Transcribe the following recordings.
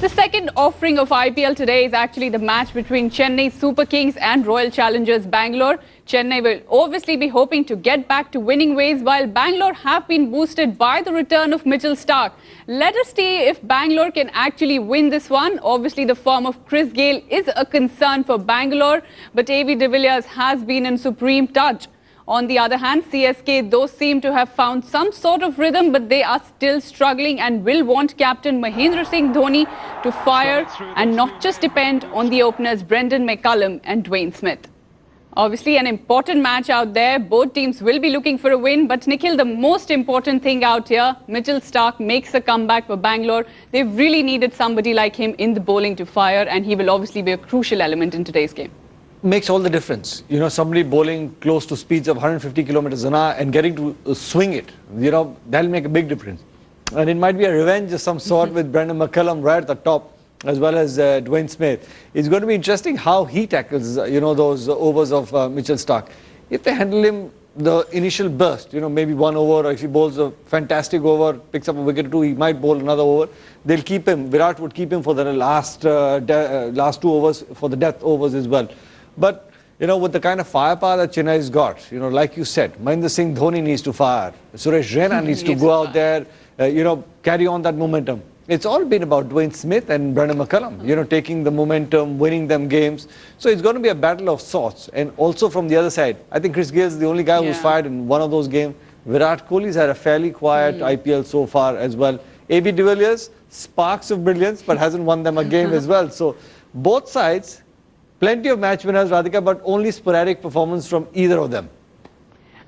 The second offering of IPL today is actually the match between Chennai Super Kings and Royal Challengers Bangalore. Chennai will obviously be hoping to get back to winning ways, while Bangalore have been boosted by the return of Mitchell Starc. Let us see if Bangalore can actually win this one. Obviously, the form of Chris Gayle is a concern for Bangalore, but AB de Villiers has been in supreme touch. On the other hand, CSK, though, seem to have found some sort of rhythm, but they are still struggling and will want captain Mahendra Singh Dhoni to fire and not just depend on the openers Brendan McCullum and Dwayne Smith. Obviously, an important match out there. Both teams will be looking for a win. But Nikhil, the most important thing out here, Mitchell Starc makes a comeback for Bangalore. They've really needed somebody like him in the bowling to fire, and he will obviously be a crucial element in today's game. Makes all the difference. You know, somebody bowling close to speeds of 150 kilometers an hour and getting to swing it, you know, that'll make a big difference. And it might be a revenge of some sort with Brendan McCullum right at the top, as well as Dwayne Smith. It's going to be interesting how he tackles, you know, those overs of Mitchell Starc. If they handle him the initial burst, you know, maybe one over, or if he bowls a fantastic over, picks up a wicket or two, he might bowl another over. They'll keep him. Virat would keep him for the last 2 overs, for the death overs as well. But, you know, with the kind of firepower that Chennai's got, you know, like you said, Mahendra Singh Dhoni needs to fire. Suresh Raina needs to go out there, you know, carry on that momentum. It's all been about Dwayne Smith and Brendan McCullum, you know, taking the momentum, winning them games. So it's going to be a battle of sorts. And also from the other side, I think Chris Gayle is the only guy who's fired in one of those games. Virat Kohli's had a fairly quiet IPL so far as well. AB de Villiers, sparks of brilliance, but hasn't won them a game as well. So both sides, plenty of match winners, Radhika, but only sporadic performance from either of them.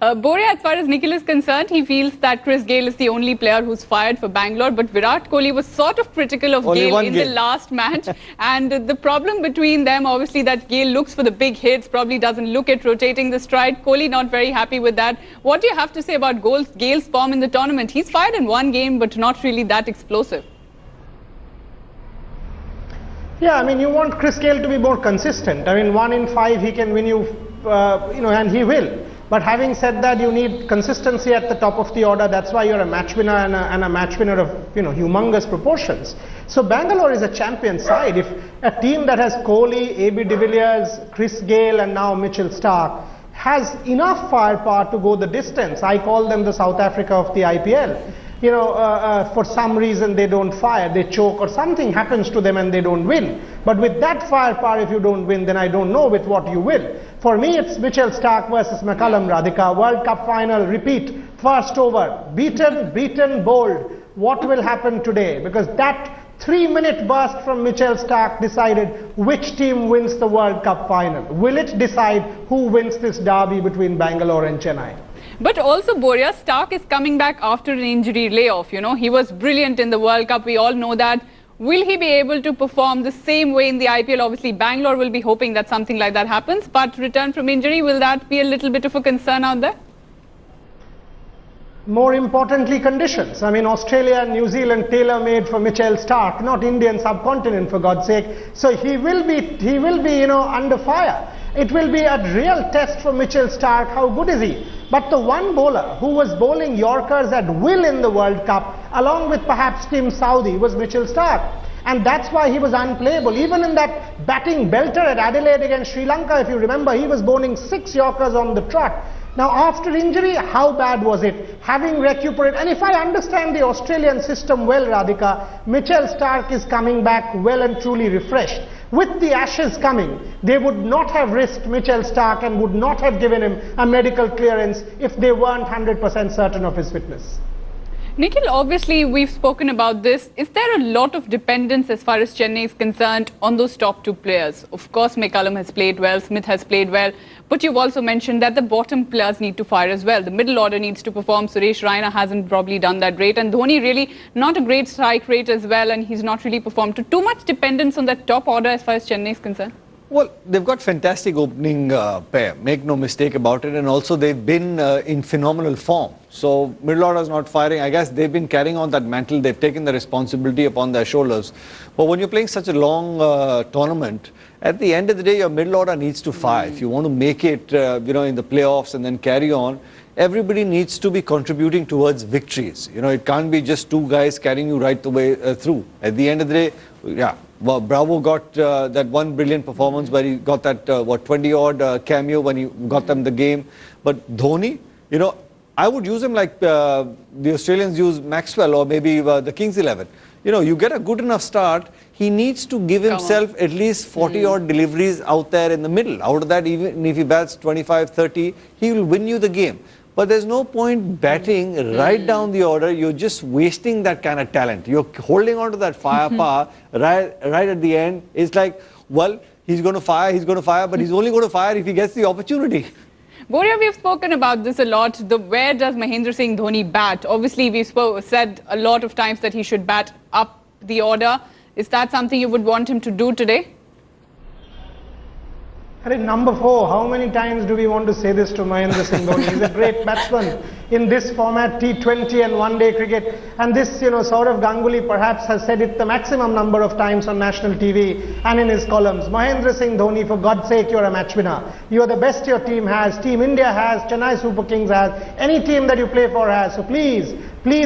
Boria, as far as Nikhil is concerned, he feels that Chris Gayle is the only player who's fired for Bangalore, but Virat Kohli was sort of critical of Gayle in the last match. And the problem between them, obviously, that Gayle looks for the big hits, probably doesn't look at rotating the stride. Kohli not very happy with that. What do you have to say about Gayle's form in the tournament? He's fired in one game, but not really that explosive. Yeah, I mean, you want Chris Gayle to be more consistent. I mean, 1 in 5 he can win you, you know, and he will. But having said that, you need consistency at the top of the order. That's why you're a match winner and a match winner of, you know, humongous proportions. So Bangalore is a champion side. If a team that has Kohli, AB de Villiers, Chris Gayle and now Mitchell Starc has enough firepower to go the distance, I call them the South Africa of the IPL. You know, for some reason they don't fire, they choke or something happens to them and they don't win. But with that firepower, if you don't win, then I don't know with what you will. For me, it's Mitchell Starc versus McCullum, Radhika. World Cup final, repeat, first over, beaten, bowled. What will happen today? Because that 3-minute burst from Mitchell Starc decided which team wins the World Cup final. Will it decide who wins this derby between Bangalore and Chennai? But also, Boria, Starc is coming back after an injury layoff. You know, he was brilliant in the World Cup. We all know that. Will he be able to perform the same way in the IPL? Obviously, Bangalore will be hoping that something like that happens. But return from injury, will that be a little bit of a concern out there? More importantly, conditions. I mean, Australia and New Zealand tailor-made for Mitchell Starc, not Indian subcontinent, for God's sake. So he will be, you know, under fire. It will be a real test for Mitchell Starc. How good is he? But the one bowler who was bowling Yorkers at will in the World Cup, along with perhaps Tim Southee, was Mitchell Starc. And that's why he was unplayable. Even in that batting belter at Adelaide against Sri Lanka, if you remember, he was bowling 6 Yorkers on the trot. Now, after injury, how bad was it? Having recuperated, and if I understand the Australian system well, Radhika, Mitchell Starc is coming back well and truly refreshed. With the Ashes coming, they would not have risked Mitchell Starc and would not have given him a medical clearance if they weren't 100% certain of his fitness. Nikhil, obviously we've spoken about this. Is there a lot of dependence as far as Chennai is concerned on those top 2 players? Of course, McCullum has played well, Smith has played well, but you've also mentioned that the bottom players need to fire as well. The middle order needs to perform. Suresh Raina hasn't probably done that great, and Dhoni really not a great strike rate as well, and he's not really performed. Too much dependence on that top order as far as Chennai is concerned? Well, they've got fantastic opening pair, make no mistake about it, and also they've been in phenomenal form. So middle order is not firing. I guess they've been carrying on that mantle. They've taken the responsibility upon their shoulders. But when you're playing such a long tournament, at the end of the day, your middle order needs to fire. If you want to make it, you know, in the playoffs and then carry on, everybody needs to be contributing towards victories. You know, it can't be just 2 guys carrying you right the way through. At the end of the day, Yeah, well, Bravo got that one brilliant performance where he got that 20-odd cameo when he got them the game. But Dhoni, you know, I would use him like the Australians use Maxwell or maybe the Kings 11. You know, you get a good enough start, he needs to give himself at least 40-odd deliveries out there in the middle. Out of that, even if he bats 25, 30, he will win you the game. But there's no point batting right down the order. You're just wasting that kind of talent. You're holding on to that firepower right at the end. It's like, well, he's going to fire, but he's only going to fire if he gets the opportunity. Boria, we've spoken about this a lot. Where does Mahendra Singh Dhoni bat? Obviously, we've said a lot of times that he should bat up the order. Is that something you would want him to do today? And number 4, how many times do we want to say this to Mahendra Singh Dhoni? He's a great batsman in this format, T20 and one-day cricket. And this, you know, Saurav Ganguly perhaps has said it the maximum number of times on national TV and in his columns. Mahendra Singh Dhoni, for God's sake, you're a match winner. You're the best your team has, Team India has, Chennai Super Kings has, any team that you play for has. So please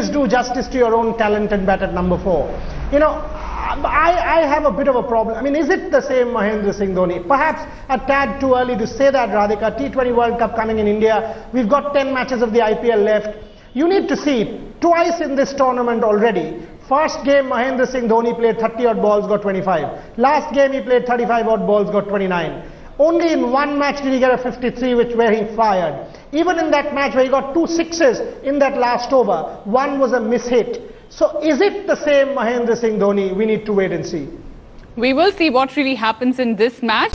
do justice to your own talent and bat at number 4. You know, I have a bit of a problem. I mean, is it the same Mahendra Singh Dhoni? Perhaps a tad too early to say that, Radhika. T20 World Cup coming in India. We've got 10 matches of the IPL left. You need to see twice in this tournament already. First game, Mahendra Singh Dhoni played 30-odd balls, got 25. Last game, he played 35-odd balls, got 29. Only in one match did he get a 53, where he fired. Even in that match where he got 2 sixes in that last over, one was a mishit. So is it the same Mahendra Singh Dhoni? We need to wait and see. We will see what really happens in this match.